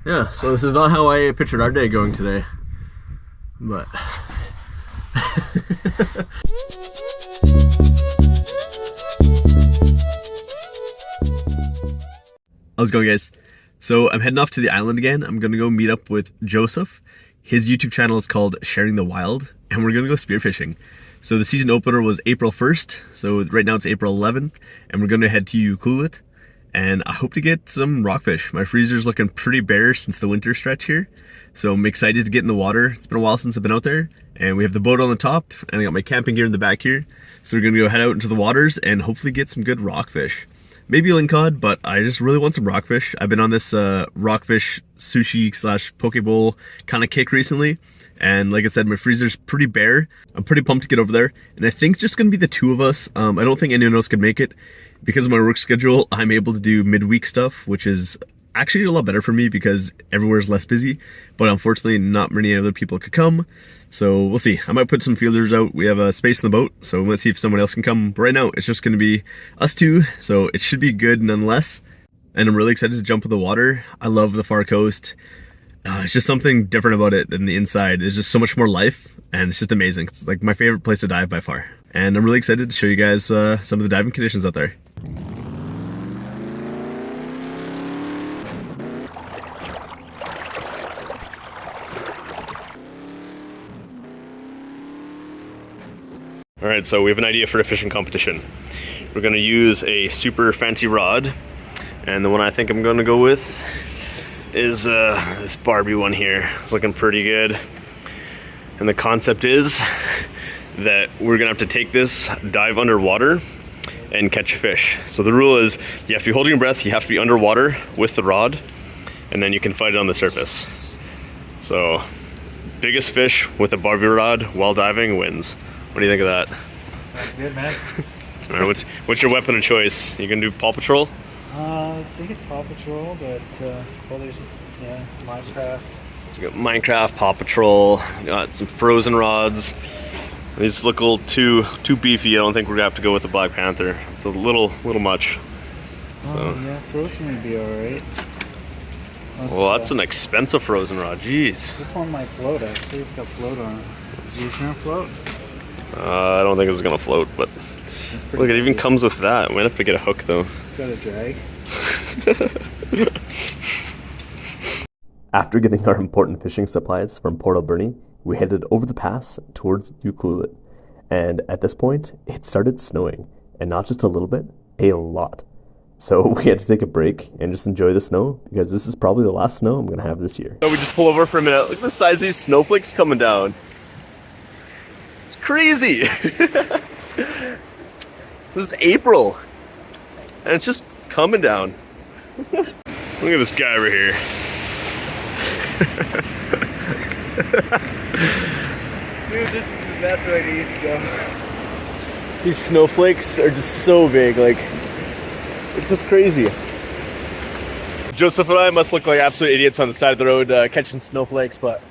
Yeah, so this is not how I pictured our day going today, but how's it going, guys? So I'm heading off to the island again. I'm gonna go meet up with Joseph. His YouTube channel is called Sharing the Wild, and we're gonna go spearfishing. So the season opener was April 1st, so right now it's April 11th, and we're gonna head to Ucluelet, and I hope to get some rockfish. My freezer's looking pretty bare since the winter stretch here, so I'm excited to get in the water. It's been a while since I've been out there, and we have the boat on the top, and I got my camping gear in the back here. So we're gonna go head out into the waters and hopefully get some good rockfish. Maybe lingcod, but I just really want some rockfish. I've been on this rockfish sushi slash poke bowl kind of kick recently, and like I said, my freezer's pretty bare. I'm pretty pumped to get over there, and I think it's just gonna be the two of us. I don't think anyone else could make it. Because of my work schedule, I'm able to do midweek stuff, which is actually a lot better for me because everywhere's less busy, but unfortunately not many other people could come. So we'll see. I might put some feelers out. We have a space in the boat, so let's see if someone else can come. But right now it's just gonna be us two, so it should be good nonetheless. And I'm really excited to jump in the water. I love the far coast. It's just something different about it than the inside. There's just so much more life, and it's just amazing. It's like my favorite place to dive by far. And I'm really excited to show you guys some of the diving conditions out there. All right, so we have an idea for a fishing competition. We're gonna use a super fancy rod, and the one I think I'm gonna go with is this Barbie one here. It's looking pretty good. And the concept is that we're gonna have to take this, dive underwater, and catch fish. So the rule is you have to be holding your breath, you have to be underwater with the rod, and then you can fight it on the surface. So biggest fish with a Barbie rod while diving wins. What do you think of that? Sounds good, man. All right, what's your weapon of choice? You gonna do Paw Patrol? Let's think of Paw Patrol, but well, there's Minecraft. So we got Minecraft, Paw Patrol, got some frozen rods. These look a little too beefy. I don't think we're gonna have to go with the Black Panther. It's a little much. Oh, yeah, frozen would be alright. Well, that's an expensive frozen rod. Jeez. This one might float, actually. It's got float on it. Is yours gonna float? I don't think it's gonna float, but look, it even comes with that. We might have to get a hook though. It's got a drag. After getting our important fishing supplies from Port Alberni, we headed over the pass towards Ucluelet. And at this point, it started snowing. And not just a little bit, a lot. So we had to take a break and just enjoy the snow, because this is probably the last snow I'm gonna have this year. So we just pull over for a minute. Look at the size of these snowflakes coming down. It's crazy. This is April, and it's just coming down. Look at this guy over here. Dude, this is the best way to eat stuff. These snowflakes are just so big, like, it's just crazy. Joseph and I must look like absolute idiots on the side of the road catching snowflakes, but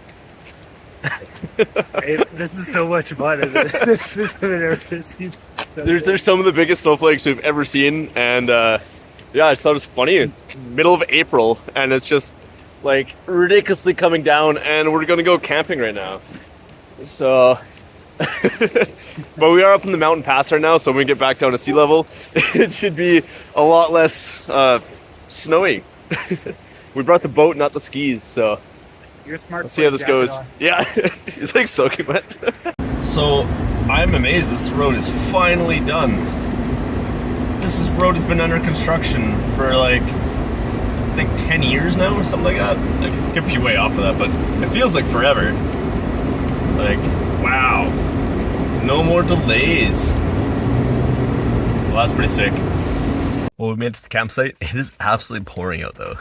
This is so much fun. I've never seen there's some of the biggest snowflakes we've ever seen, and yeah, I just thought it was funny. It's middle of April, and it's just like ridiculously coming down, and we're gonna go camping right now. So, but we are up in the mountain pass right now, so when we get back down to sea level, it should be a lot less snowy. We brought the boat, not the skis, so You're smart. let's see how this goes. Yeah, it's like soaking wet. So I'm amazed this road is finally done. This road has been under construction for like, I think 10 years now or something like that. I could be way off of that, but it feels like forever. Like, wow. No more delays. Well, that's pretty sick. Well, we made it to the campsite. It is absolutely pouring out though.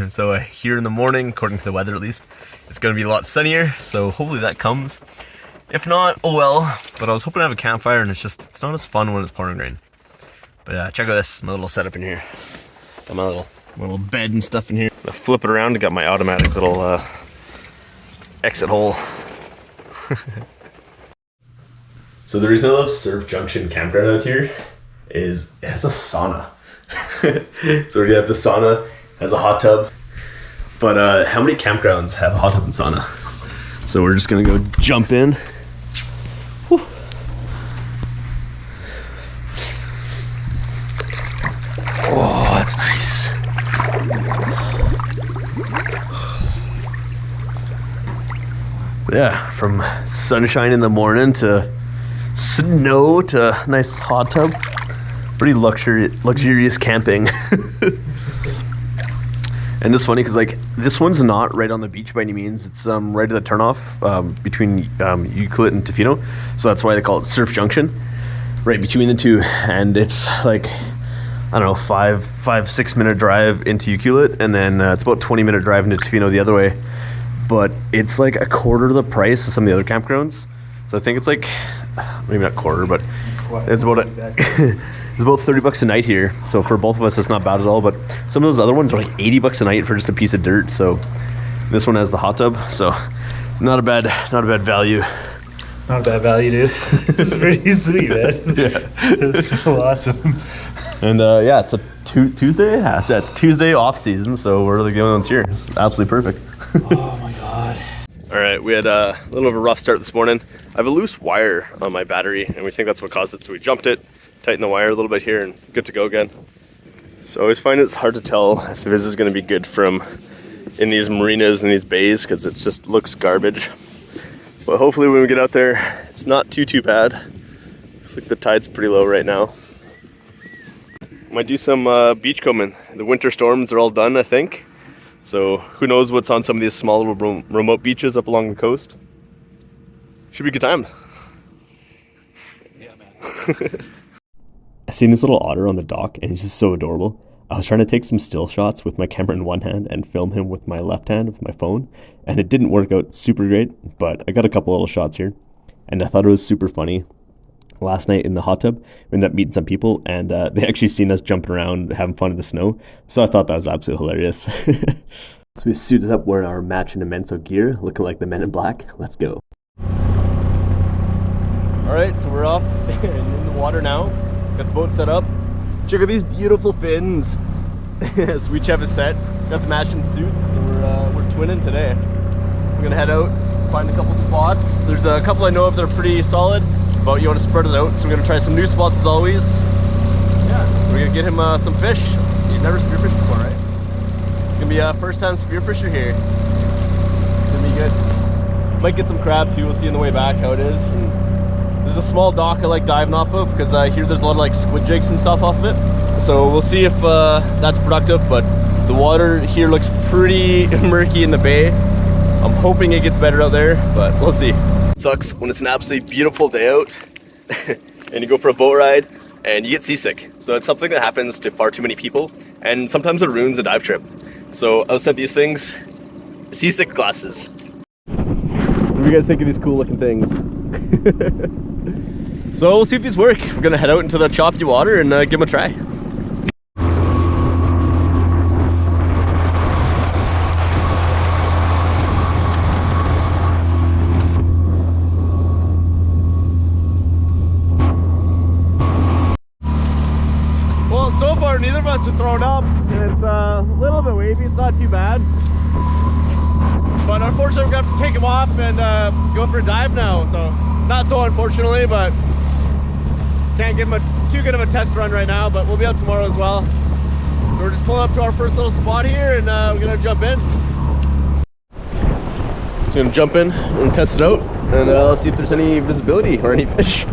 So here in the morning, according to the weather at least, it's going to be a lot sunnier, so hopefully that comes. If not, oh well. But I was hoping to have a campfire, and it's not as fun when it's pouring rain. But check out this, my little setup in here. Got my little bed and stuff in here. I flip it around, I got my automatic little exit hole. So the reason I love Surf Junction Campground out here is it has a sauna. So we're gonna have the sauna, has a hot tub. But how many campgrounds have a hot tub and sauna? So we're just gonna go jump in. Whew. Oh, that's nice. Yeah, from sunshine in the morning to snow to nice hot tub. Pretty luxurious camping. And it's funny because like this one's not right on the beach by any means. It's right at the turnoff between Euclid and Tofino, so that's why they call it Surf Junction, right between the two. And it's like, I don't know, 5-6 minute drive into Euclid, and then it's about 20-minute drive into Tofino the other way. But it's like a quarter of the price of some of the other campgrounds. So I think it's like, maybe not quarter, but it's about it's about $30 a night here. So for both of us, it's not bad at all. But some of those other ones are like $80 a night for just a piece of dirt. So this one has the hot tub. So not a bad value. Not a bad value, dude. It's pretty sweet, man. Yeah, It's so awesome. and yeah, it's a Tuesday. Yeah, so it's Tuesday off season, so we're the only ones here. It's absolutely perfect. Oh my god. All right, we had a little of a rough start this morning. I have a loose wire on my battery, and we think that's what caused it. So we jumped it, tightened the wire a little bit here, and good to go again. So I always find it's hard to tell if the visit is going to be good from in these marinas and these bays because it just looks garbage. But hopefully when we get out there, it's not too bad. Looks like the tide's pretty low right now. Might do some beach combing. The winter storms are all done, I think. So who knows what's on some of these small little remote beaches up along the coast. Should be a good time. Yeah, man. I seen this little otter on the dock, and he's just so adorable. I was trying to take some still shots with my camera in one hand and film him with my left hand with my phone, and it didn't work out super great, but I got a couple little shots here, and I thought it was super funny. Last night in the hot tub, we ended up meeting some people, and they actually seen us jumping around, having fun in the snow, so I thought that was absolutely hilarious. So we suited up wearing our matching Immenso gear, looking like the Men in Black. Let's go. All right, so we're up in the water now. Got the boat set up. Check out these beautiful fins. So we each have a set. Got the matching suits, so we're twinning today. We're gonna head out, find a couple spots. There's a couple I know of that are pretty solid, but you want to spread it out. So we're gonna try some new spots as always. Yeah, we're gonna get him some fish. He's never spearfished before, right? It's gonna be a first time spearfisher here. It's gonna be good. Might get some crab too. We'll see on the way back how it is. And there's a small dock I like diving off of because I hear there's a lot of like squid jigs and stuff off of it. So we'll see if that's productive, but the water here looks pretty murky in the bay. I'm hoping it gets better out there, but we'll see. It sucks when it's an absolutely beautiful day out and you go for a boat ride and you get seasick. So it's something that happens to far too many people, and sometimes it ruins a dive trip. So I sent these things, seasick glasses. What do you guys think of these cool looking things? So we'll see if these work. We're gonna head out into the choppy water and give them a try. Well, so far neither of us are thrown up. It's a little bit wavy, it's not too bad. But unfortunately, we're gonna have to take them off and go for a dive now. So not so unfortunately, but can't give them too good of a test run right now. But we'll be up tomorrow as well. So we're just pulling up to our first little spot here, and we're gonna jump in. So we're gonna jump in and test it out, and see if there's any visibility or any fish.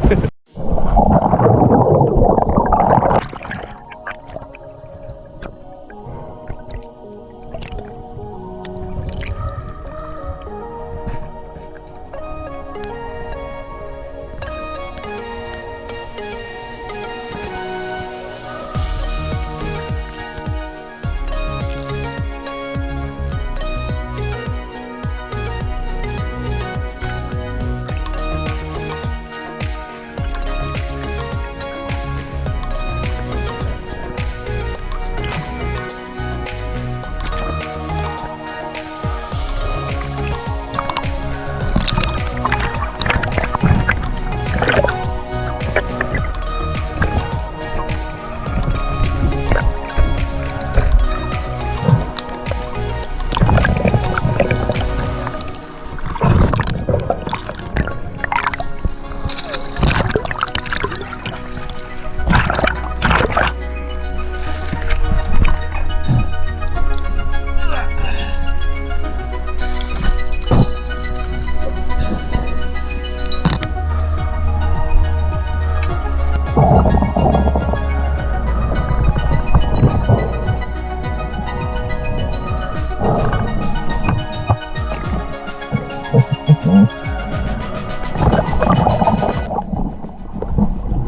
So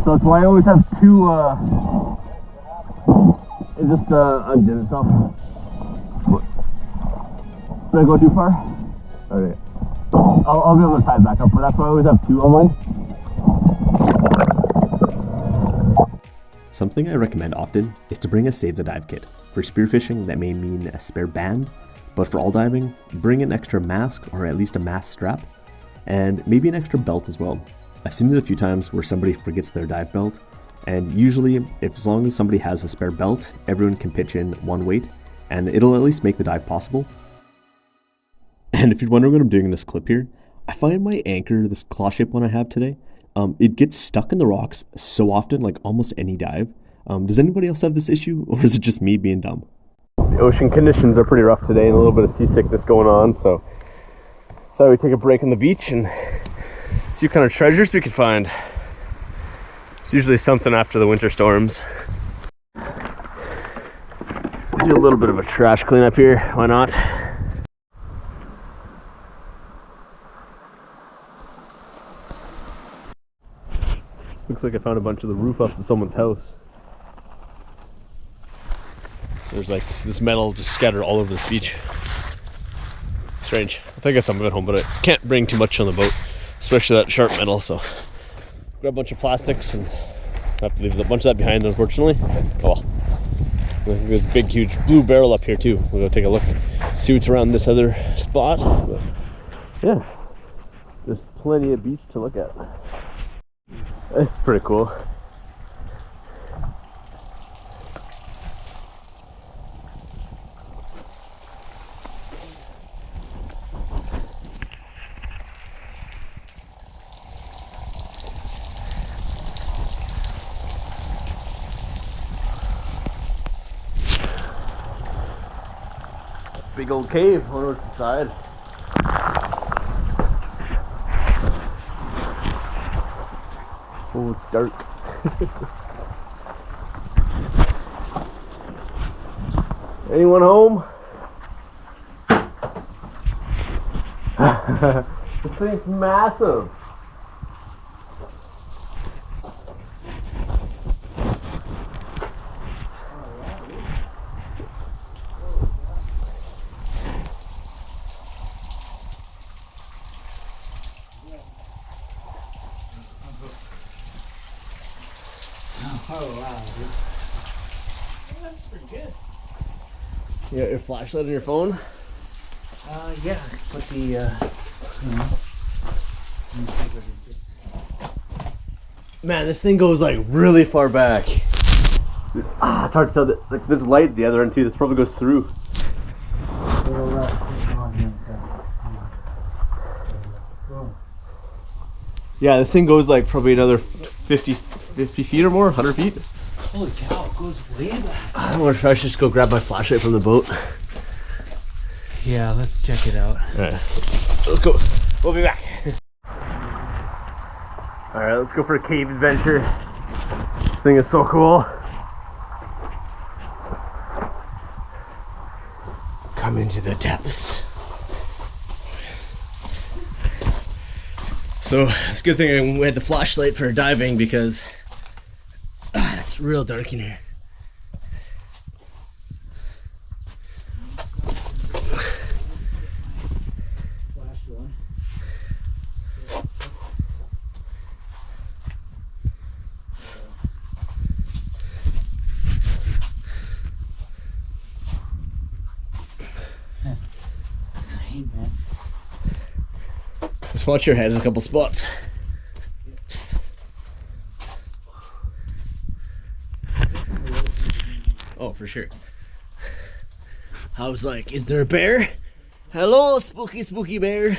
that's why I always have two, it just undid itself. Did I go too far? Okay. I'll be able to tie it back up, but that's why I always have two on mine. Something I recommend often is to bring a save the dive kit. For spearfishing, that may mean a spare band, but for all diving, bring an extra mask or at least a mask strap, and maybe an extra belt as well. I've seen it a few times where somebody forgets their dive belt, and usually, as long as somebody has a spare belt, everyone can pitch in one weight, and it'll at least make the dive possible. And if you're wondering what I'm doing in this clip here, I find my anchor, this claw-shaped one I have today, it gets stuck in the rocks so often, like almost any dive. Does anybody else have this issue, or is it just me being dumb? The ocean conditions are pretty rough today and a little bit of seasickness going on, so thought we'd take a break on the beach and see what kind of treasures we could find. It's usually something after the winter storms. Do a little bit of a trash cleanup here, why not? Looks like I found a bunch of the roof off of someone's house. There's like this metal just scattered all over this beach. Strange. I think I got some of it home, but I can't bring too much on the boat, especially that sharp metal, so grab a bunch of plastics and I have to leave a bunch of that behind, unfortunately. Oh well. There's a big huge blue barrel up here too. We'll go take a look, see what's around this other spot. But yeah, there's plenty of beach to look at. It's pretty cool. Big old cave. I wonder what's inside. Oh, it's dark. Anyone home? This thing's massive. Oh wow, dude. That's pretty good. You got your flashlight on your phone? Yeah, put the, you know, let me see what it is. Man, this thing goes like really far back. It's hard to tell. That, like, there's light at the other end too. This probably goes through. Yeah, this thing goes like probably another 50 feet or more, 100 feet. Holy cow, it goes way back. I wonder if I should just go grab my flashlight from the boat. Yeah, let's check it out. Alright, let's go. We'll be back. Alright, let's go for a cave adventure. This thing is so cool. Come into the depths. So it's a good thing we had the flashlight for diving because it's real dark in here. Sweet, man. Just watch your head in a couple spots. Oh, for sure. I was like, is there a bear? Hello, spooky, spooky bear.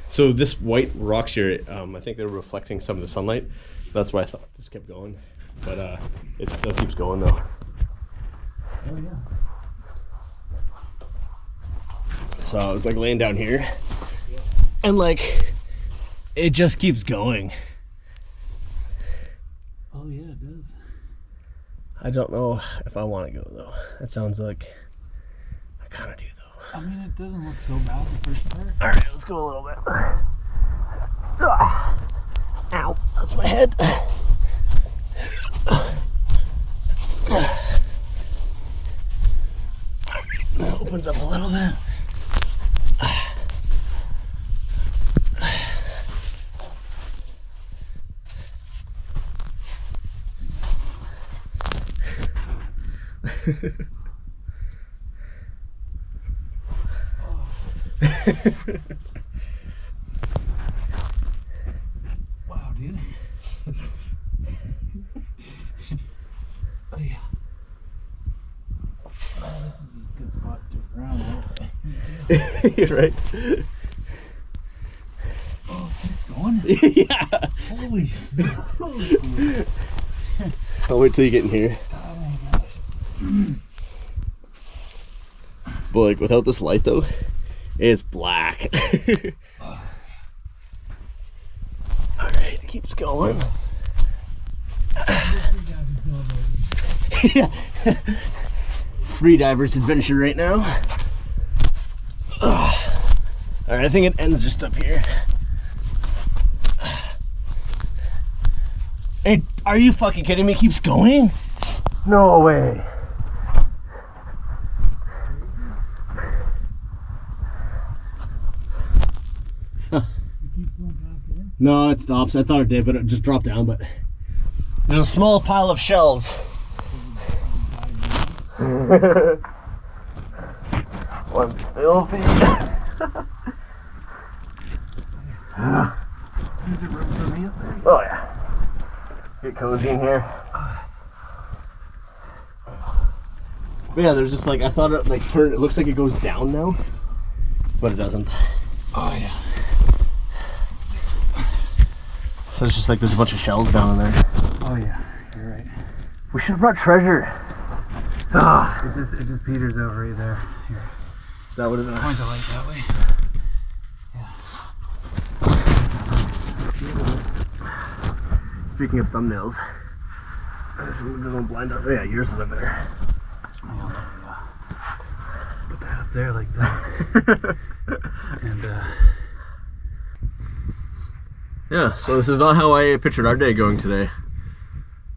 So this white rocks here, I think they're reflecting some of the sunlight. That's why I thought this kept going, but it still keeps going though. Oh yeah. So I was like laying down here, and like it just keeps going. I don't know if I want to go though. That sounds like I kind of do though. I mean, it doesn't look so bad the first part. All right, let's go a little bit. Ow, that's my head. That opens up a little bit. Wow, dude. Oh, yeah. Oh, this is a good spot to turn around. You're right. Oh, it's going? Yeah. Holy smokes. I'll wait till you get in here. Oh my gosh. But like without this light though, it's black. Alright, it keeps going. Yeah. Free divers adventure right now. Alright, I think it ends just up here. Hey, are you fucking kidding me? It keeps going? No way. No, it stops. I thought it did, but it just dropped down. But there's a small pile of shells. One filthy. Oh yeah. Get cozy in here. But yeah, there's just like I thought it like turned. It looks like it goes down now, but it doesn't. Oh yeah. So it's just like there's a bunch of shells down in there. Oh yeah, you're right. We should have brought treasure. Ah, It just peters over right there. Here. is that what it is? Point the light that way. Speaking of thumbnails, there's one blind up. Oh yeah, yours is a bit better. Yeah. Put that up there like that. And Yeah, so this is not how I pictured our day going today,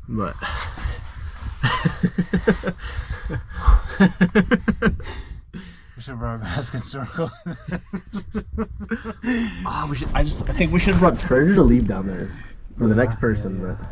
but we should brought a basket circle. I think we should have brought treasure to leave down there for the next person. Yeah. But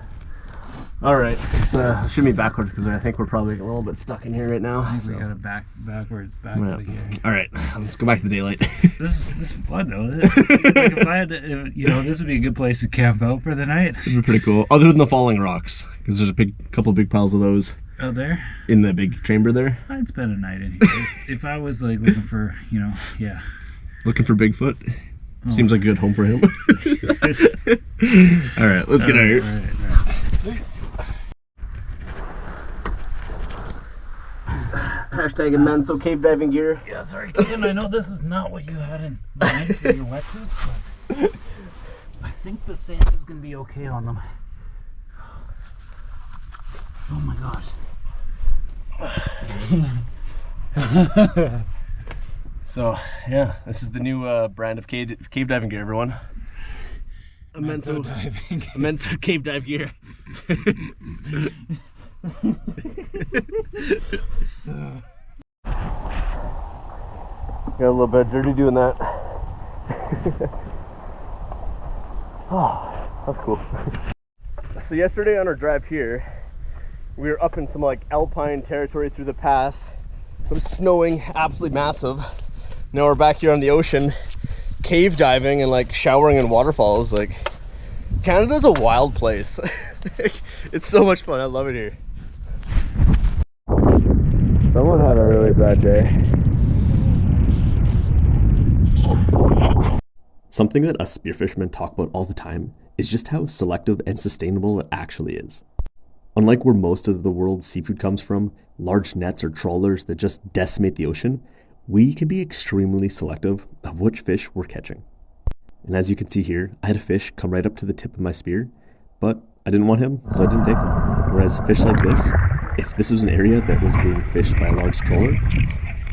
all right, let's should be backwards because I think we're probably a little bit stuck in here right now. I think so. we got it backwards back Yeah. to here. All right, let's go back to the daylight. This is fun though. Like if I had to, this would be a good place to camp out for the night. It'd be pretty cool, other than the falling rocks, because there's a couple big piles of those Out there, in the big chamber there. I'd spend a night in here. If I was like looking for, yeah. Looking for Bigfoot. Seems like a good home for him. All right, let's get out of here. All right. Hashtag Immenso cave diving gear. Yeah, sorry, Kim. I know this is not what you had in mind for your wetsuits, but I think the sand is gonna be okay on them. Oh my gosh. So yeah, this is the new brand of cave diving gear, everyone. Immenso diving. Immenso cave dive gear. Got a little bit dirty doing that. Oh, that's cool. So yesterday on our drive here, we were up in some like alpine territory through the pass. It was snowing, absolutely massive. Now we're back here on the ocean, cave diving and like showering in waterfalls. Like, Canada's a wild place. It's so much fun. I love it here. Someone had a really bad day. Something that us spearfishermen talk about all the time is just how selective and sustainable it actually is. Unlike where most of the world's seafood comes from, large nets or trawlers that just decimate the ocean, we can be extremely selective of which fish we're catching. And as you can see here, I had a fish come right up to the tip of my spear, but I didn't want him, so I didn't take him. Whereas fish like this, if this was an area that was being fished by a large trawler,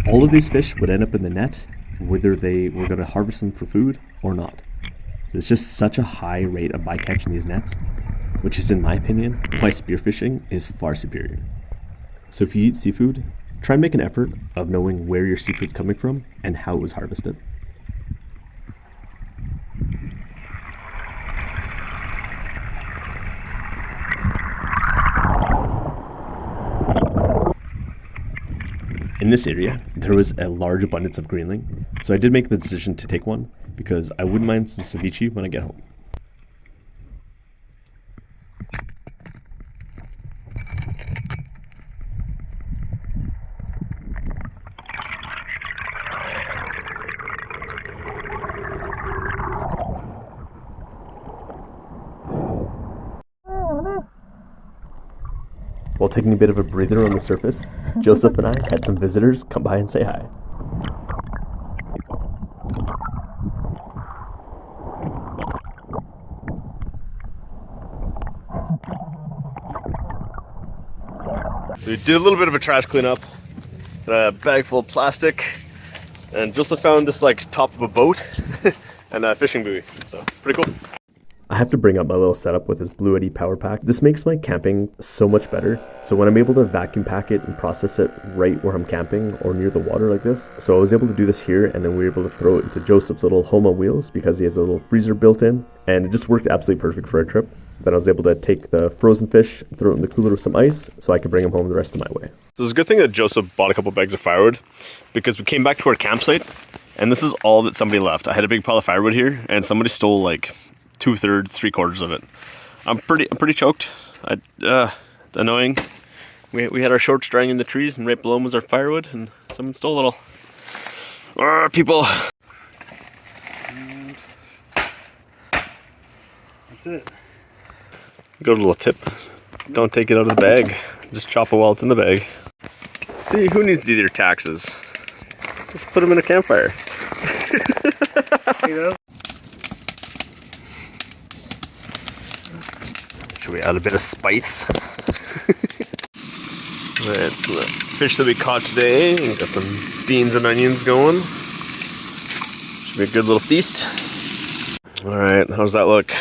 all of these fish would end up in the net, whether they were going to harvest them for food or not. So it's just such a high rate of bycatch in these nets, which is, in my opinion, why spearfishing is far superior. So if you eat seafood, try and make an effort of knowing where your seafood's coming from and how it was harvested. In this area, there was a large abundance of greenling, so I did make the decision to take one because I wouldn't mind some ceviche when I get home. While taking a bit of a breather on the surface, Joseph and I had some visitors come by and say hi. So we did a little bit of a trash cleanup, a bag full of plastic, and Joseph found this like top of a boat and a fishing buoy, so pretty cool. I have to bring up my little setup with this Blue Eddy power pack. This makes my camping so much better. So when I'm able to vacuum pack it and process it right where I'm camping or near the water like this. So I was able to do this here, and then we were able to throw it into Joseph's little home on wheels because he has a little freezer built in, and it just worked absolutely perfect for our trip. Then I was able to take the frozen fish, throw it in the cooler with some ice so I could bring them home the rest of my way. So it's a good thing that Joseph bought a couple bags of firewood, because we came back to our campsite and this is all that somebody left. I had a big pile of firewood here and somebody stole like 2/3, 3/4 of it. I'm pretty choked. Annoying. We had our shorts drying in the trees, and right below them was our firewood, and someone stole it all. People. That's it. Got a little tip. Don't take it out of the bag. Just chop it while it's in the bag. See, who needs to do their taxes? Just put them in a campfire. You know? Should we add a bit of spice? That's the fish that we caught today. We got some beans and onions going. Should be a good little feast. Alright, how's that look?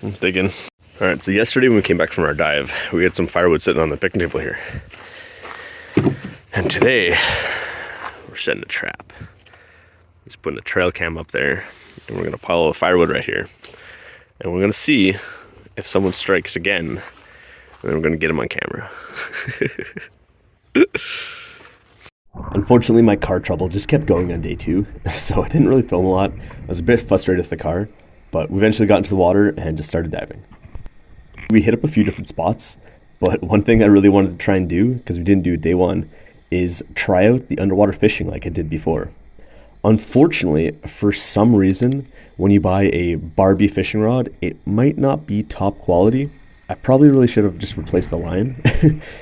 Let's dig in. Alright, so yesterday when we came back from our dive, we had some firewood sitting on the picnic table here. And today, we're setting a trap. Just putting a trail cam up there, and we're gonna pile the firewood right here. And we're gonna see if someone strikes again, and then we're gonna get him on camera. Unfortunately, my car trouble just kept going on day 2, so I didn't really film a lot. I was a bit frustrated with the car, but we eventually got into the water and just started diving. We hit up a few different spots, but one thing I really wanted to try and do, because we didn't do it day 1, is try out the underwater fishing like I did before. Unfortunately, for some reason, when you buy a Barbie fishing rod, it might not be top quality. I probably really should have just replaced the line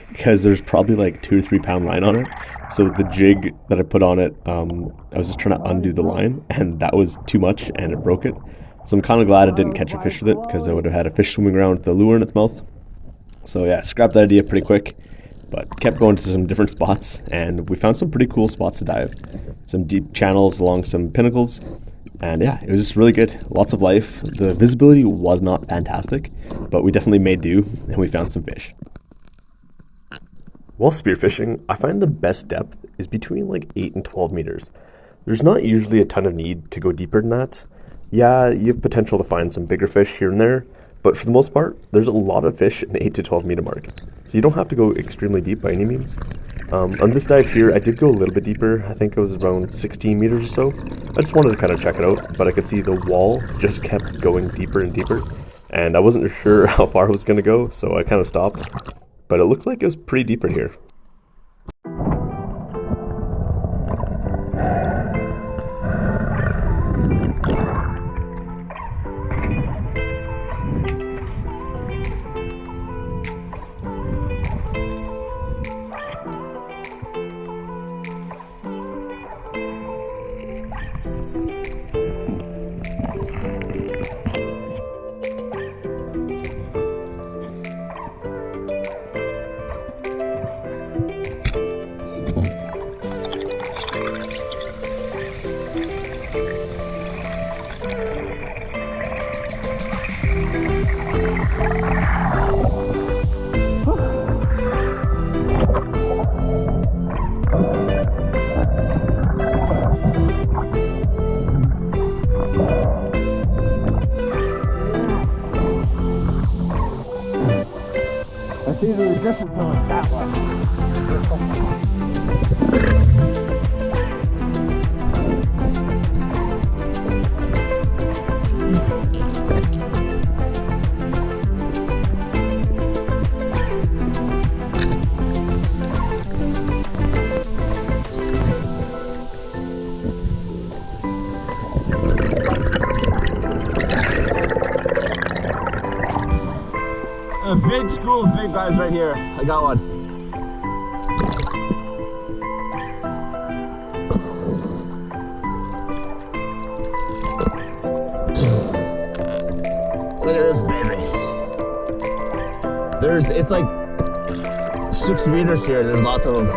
because there's probably like 2 or 3 pound line on it. So the jig that I put on it, I was just trying to undo the line, and that was too much and it broke it. So I'm kind of glad I didn't catch a fish with it, because I would have had a fish swimming around with the lure in its mouth. So yeah, scrapped that idea pretty quick, but kept going to some different spots, and we found some pretty cool spots to dive. Some deep channels along some pinnacles, and yeah, it was just really good. Lots of life. The visibility was not fantastic, but we definitely made do, and we found some fish. While spearfishing, I find the best depth is between like 8 and 12 meters. There's not usually a ton of need to go deeper than that. Yeah, you have potential to find some bigger fish here and there, but for the most part, there's a lot of fish in the 8 to 12 meter mark. So you don't have to go extremely deep by any means. On this dive here, I did go a little bit deeper. I think it was around 16 meters or so. I just wanted to kind of check it out, but I could see the wall just kept going deeper and deeper, and I wasn't sure how far it was going to go, so I kind of stopped. But it looked like it was pretty deep in here. Either the distance or like that A big school of big guys right here. I got one. Look at this baby. It's like 6 meters here. There's lots of them.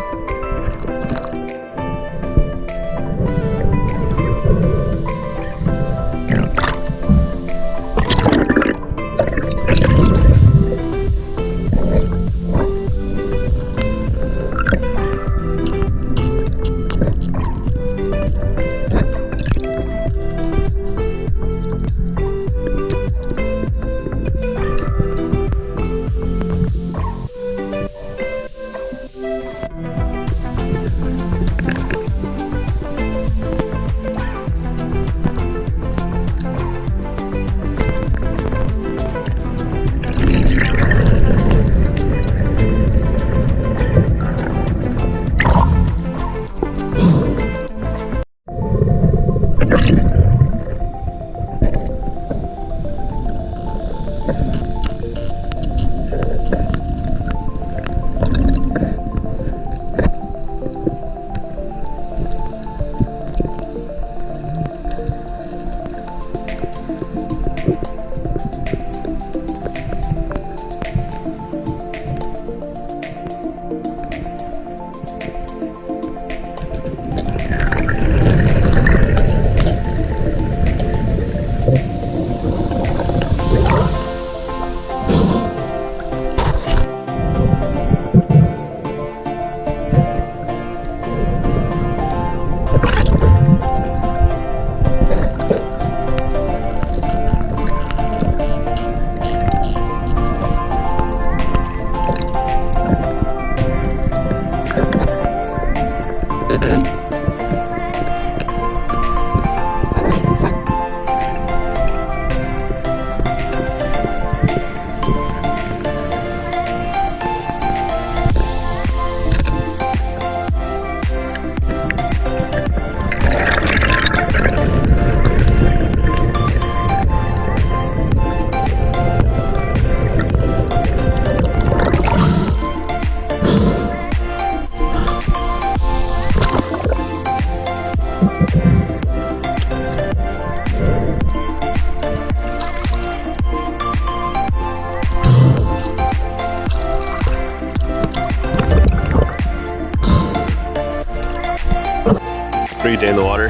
Great day in the water.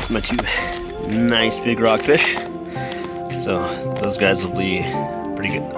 My 2 nice big rockfish. So those guys will be pretty good.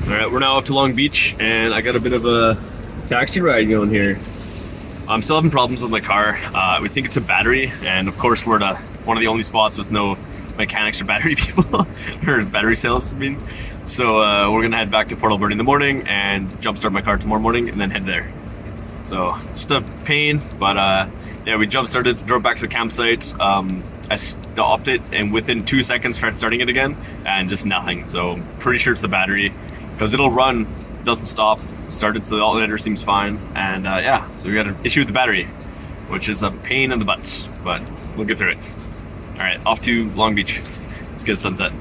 Alright, we're now up to Long Beach, and I got a bit of a taxi ride going here. I'm still having problems with my car. We think it's a battery, and of course we're at one of the only spots with no mechanics or battery people, or battery sales, I mean. So we're gonna head back to Port Alberta in the morning and jumpstart my car tomorrow morning and then head there. So just a pain, but yeah, we jump-started, drove back to the campsite. I stopped it, and within 2 seconds tried starting it again, and just nothing. So I'm pretty sure it's the battery, because it'll run, doesn't stop, started, so the alternator seems fine. And yeah, so we got an issue with the battery, which is a pain in the butt, but we'll get through it. All right, off to Long Beach. Let's get sunset.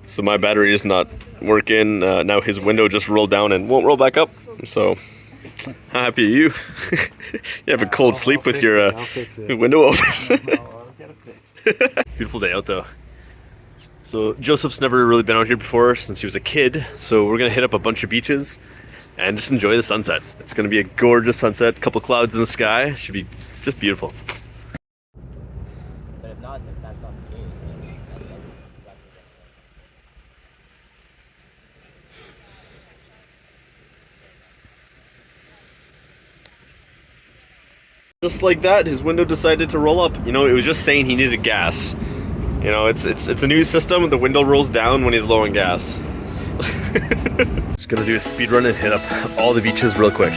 So my battery is not working. Now his window just rolled down and won't roll back up. So how happy are you? You have a cold sleep with your window open. I'll get it fixed. Beautiful day out though. So Joseph's never really been out here before since he was a kid. So we're gonna hit up a bunch of beaches and just enjoy the sunset. It's gonna be a gorgeous sunset, couple clouds in the sky. Should be just beautiful. But if not, if that's not the case, then that's exactly. Just like that, his window decided to roll up. You know, it was just saying he needed gas. You know, it's a new system. The window rolls down when he's low on gas. Just gonna do a speed run and hit up all the beaches real quick.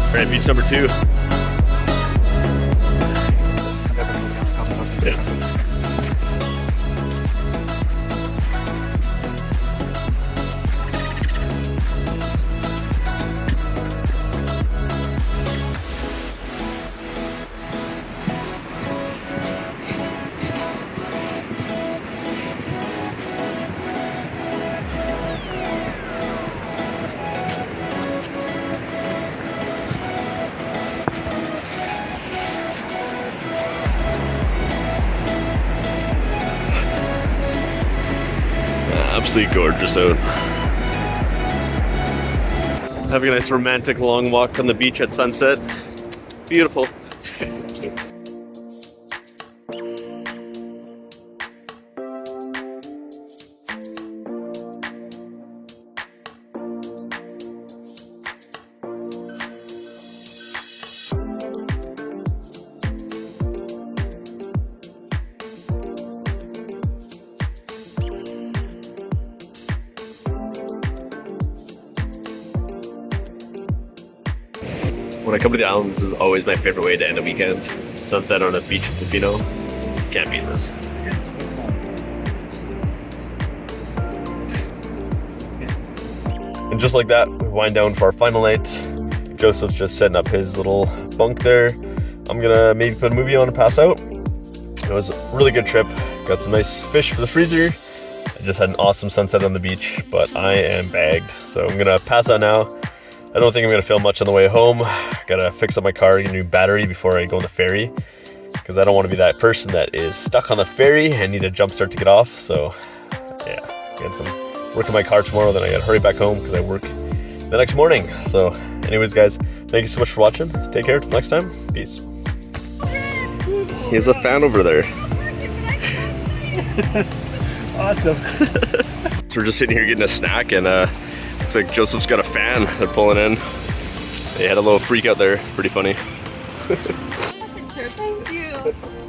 All right, beach number 2. Yeah. Absolutely gorgeous out. Having a nice romantic long walk on the beach at sunset. Beautiful. When I come to the islands, this is always my favorite way to end a weekend. Sunset on a beach in Tofino. Can't beat this. And just like that, we wind down for our final night. Joseph's just setting up his little bunk there. I'm gonna maybe put a movie on and pass out. It was a really good trip. Got some nice fish for the freezer. I just had an awesome sunset on the beach, but I am bagged. So I'm gonna pass out now. I don't think I'm gonna film much on the way home. Gotta fix up my car, get a new battery before I go on the ferry, because I don't want to be that person that is stuck on the ferry and need a jump start to get off. So yeah, get some work on my car tomorrow, then I gotta hurry back home because I work the next morning. So anyways guys, thank you so much for watching. Take care, till next time, peace. Here's a fan over there. Awesome. So we're just sitting here getting a snack, and looks like Joseph's got a fan they're pulling in. They had a little freak out there, pretty funny. Thank you.